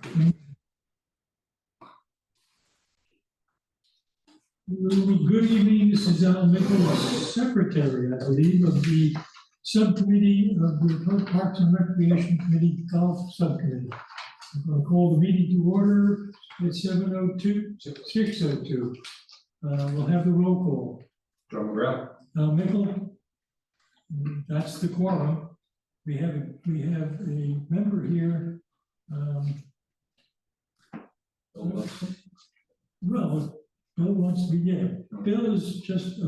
Good evening, this is Al Nichols, Secretary, I believe, of the Subcommittee of the Parks and Recreation Committee Golf Subcommittee. I'm going to call the meeting to order at 6:02. We'll have the roll call. John McGrath. Al Nichols, that's the quorum. We have a member here. Well, Bill wants to begin. Bill is just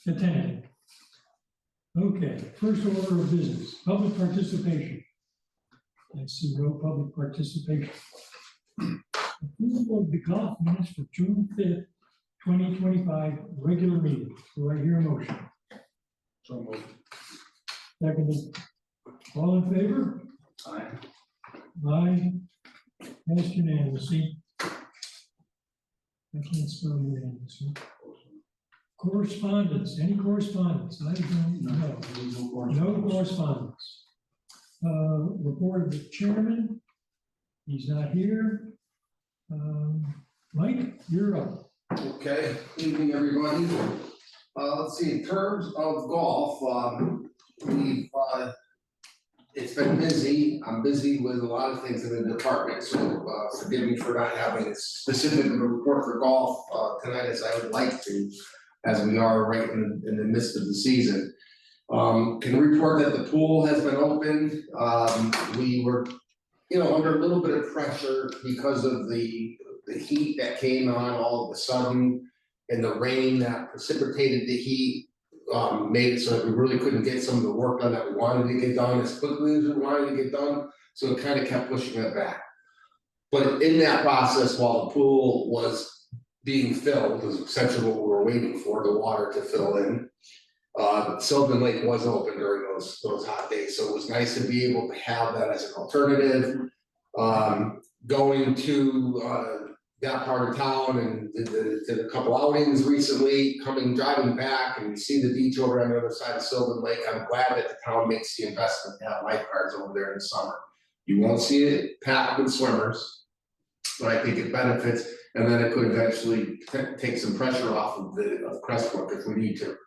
attending. Okay, first order of business, public participation. I see no public participation. Approval of the golf minutes for June 5th, 2025, regular meeting. Do I hear a motion? So moved. Seconded. All in favor? Aye. Aye. Passed unanimously. I can't spell unanimously. Correspondence, any correspondence? I don't know. No correspondence. Report of the chairman. He's not here. Mike, you're up. Okay, evening everybody. Let's see, in terms of golf, it's been busy. I'm busy with a lot of things in the department, so forgive me for not having a specific report for golf tonight as I would like to, as we are right in the midst of the season. Can report that the pool has been opened. We were, under a little bit of pressure because of the heat that came on all of a sudden, and the rain that precipitated the heat. Made it so that we really couldn't get some of the work done that we wanted to get done as quickly as we wanted to get done. So it kind of kept pushing it back. But in that process, while the pool was being filled, was essentially what we were waiting for, the water to fill in. Sylvan Lake was open during those hot days. So it was nice to be able to have that as an alternative. Going to that part of town and did a couple outings recently, driving back and see the beach over on the other side of Sylvan Lake. I'm glad that the town makes the investment to have lifeguards over there in the summer. You won't see it packed with swimmers, but I think it benefits, and then it could eventually take some pressure off of Crestbrook if we need to.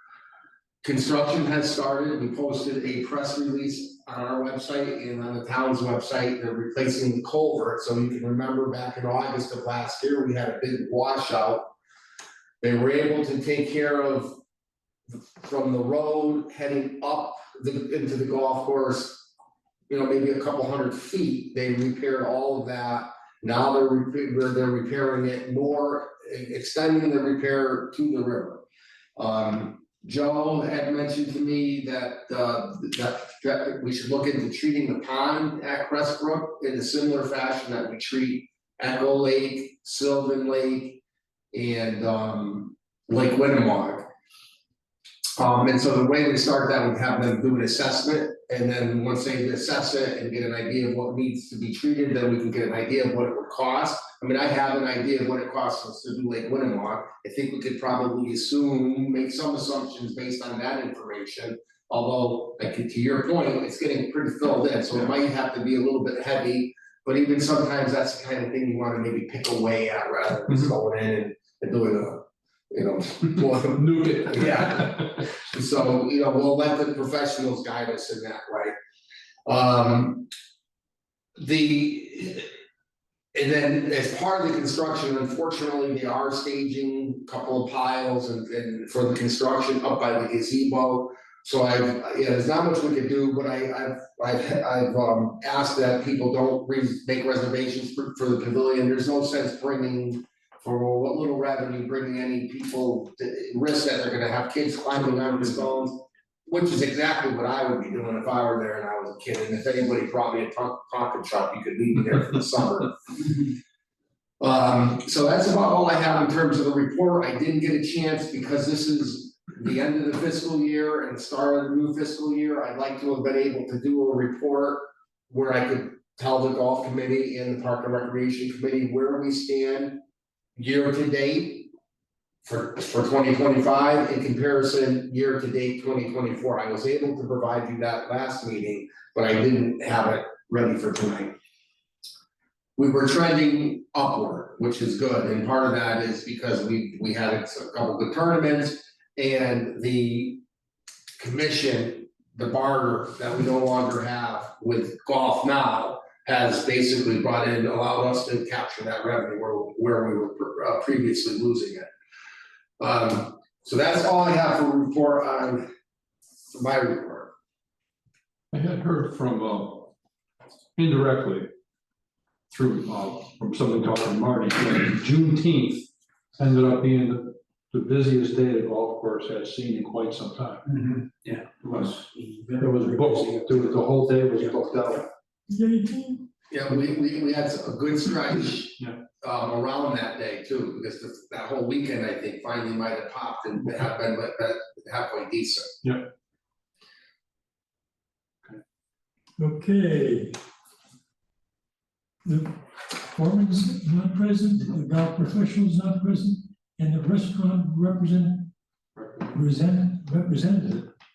Construction has started. We posted a press release on our website and on the town's website. They're replacing the culvert. So you can remember back in August of last year, we had a big washout. They were able to take care of from the road heading up into the golf course, maybe a couple 100 feet. They repaired all of that. Now they're repairing it more, extending the repair to the river. Joe had mentioned to me that that we should look into treating the pond at Crestbrook in a similar fashion that we treat Echo Lake, Sylvan Lake, and Lake Winnemog. And so the way we start that, we have them do an assessment, and then once they assess it and get an idea of what needs to be treated, then we can get an idea of what it would cost. I mean, I have an idea of what it costs us to do Lake Winnemog. I think we could probably make some assumptions based on that information. Although, to your point, it's getting pretty filled in, so it might have to be a little bit heavy. But even sometimes that's the kind of thing you want to maybe pick away at rather than just going in and doing a, nuke it. Yeah. So, we'll let the professionals guide us in that way. And then as part of the construction, unfortunately, they are staging a couple of piles and for the construction up by the gazebo. So there's not much we can do, but I've asked that people don't make reservations for the pavilion. There's no sense bringing, for what little revenue, bringing any people to risk that they're gonna have kids climbing on the stones, which is exactly what I would be doing if I were there and I was a kid. And if anybody brought me a pocket truck, you could leave me there for the summer. So that's about all I have in terms of the report. I didn't get a chance because this is the end of the fiscal year and the start of the new fiscal year. I'd like to have been able to do a report where I could tell the golf committee and the park and recreation committee where we stand year to date for 2025 in comparison year to date 2024. I was able to provide you that last meeting, but I didn't have it ready for tonight. we were trending upward, which is good, and part of that is because we had a couple good tournaments, and the commission, the barter that we no longer have with golf now, has basically allowed us to capture that revenue where we were previously losing it. So that's all I have for report on my report. I had heard from, indirectly, through, from somebody talking to Marty, that Juneteenth ended up being the busiest day the golf course has seen in quite some time. Yeah, it was. It was booked, the whole day was booked out. Yeah, we had a good stretch. Yeah. Around that day too, because that whole weekend, I think, finally might have popped and have been halfway decent. Yeah. Okay. The foreman's not present, the golf professional's not present, and the restaurant representative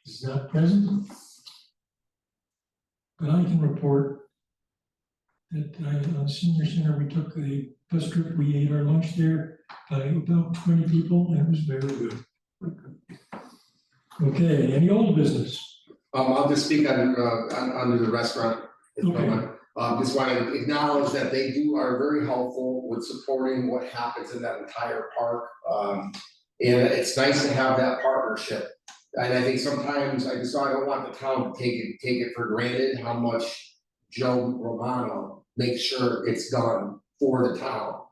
is not present. But I can report that on Senior Center, we took a bus trip, we ate our lunch there, about 20 people, and it was very good. Okay, any old business? I'll just speak under the restaurant. Okay. Just want to acknowledge that they are very helpful with supporting what happens in that entire park. And it's nice to have that partnership. And I think sometimes I don't want the town to take it for granted how much Joe Romano makes sure it's done for the town.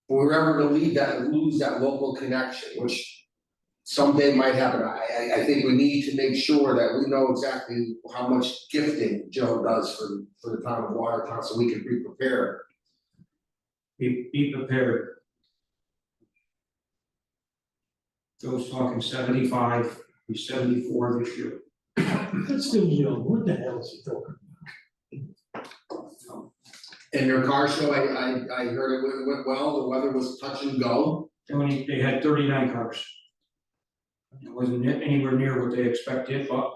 If we're ever to lose that local connection, which someday might happen, I think we need to make sure that we know exactly how much gifting Joe does for the town of Watertown, so we can be prepared. Be prepared. Joe's talking 75, he's 74 this year. That's still young, what the hell is he talking? And their car show, I heard it went well, the weather was touch and go. They had 39 cars. It wasn't anywhere near what they expected, but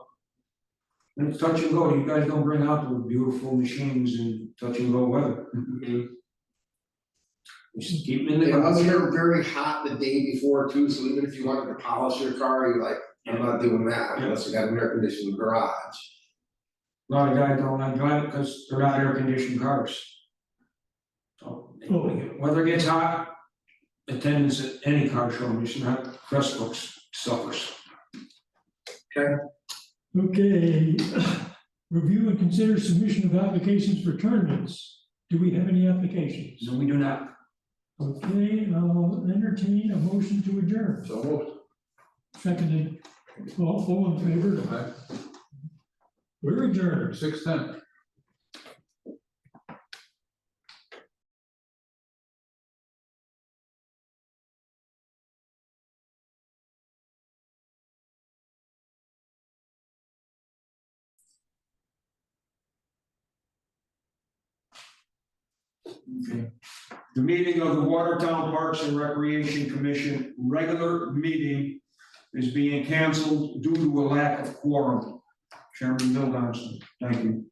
when it's touch and go, you guys don't bring out the beautiful machines and touch and go weather. Just keep them in the. It was very hot the day before too, so even if you wanted to polish your car, you're like, I'm not doing that unless you got an air conditioned garage. A lot of guys don't like driving because they're not air conditioned cars. So weather gets hot, attendance at any car show, it's not press books suffers. Okay. Okay, review and consider submission of applications for tournaments. Do we have any applications? No, we do not. Okay, I'll entertain a motion to adjourn. So moved. Seconded, all in favor? We're adjourned. 6:10. Okay. The meeting of the Watertown Parks and Recreation Commission regular meeting is being canceled due to a lack of quorum. Chairman Bill Johnson, thank you.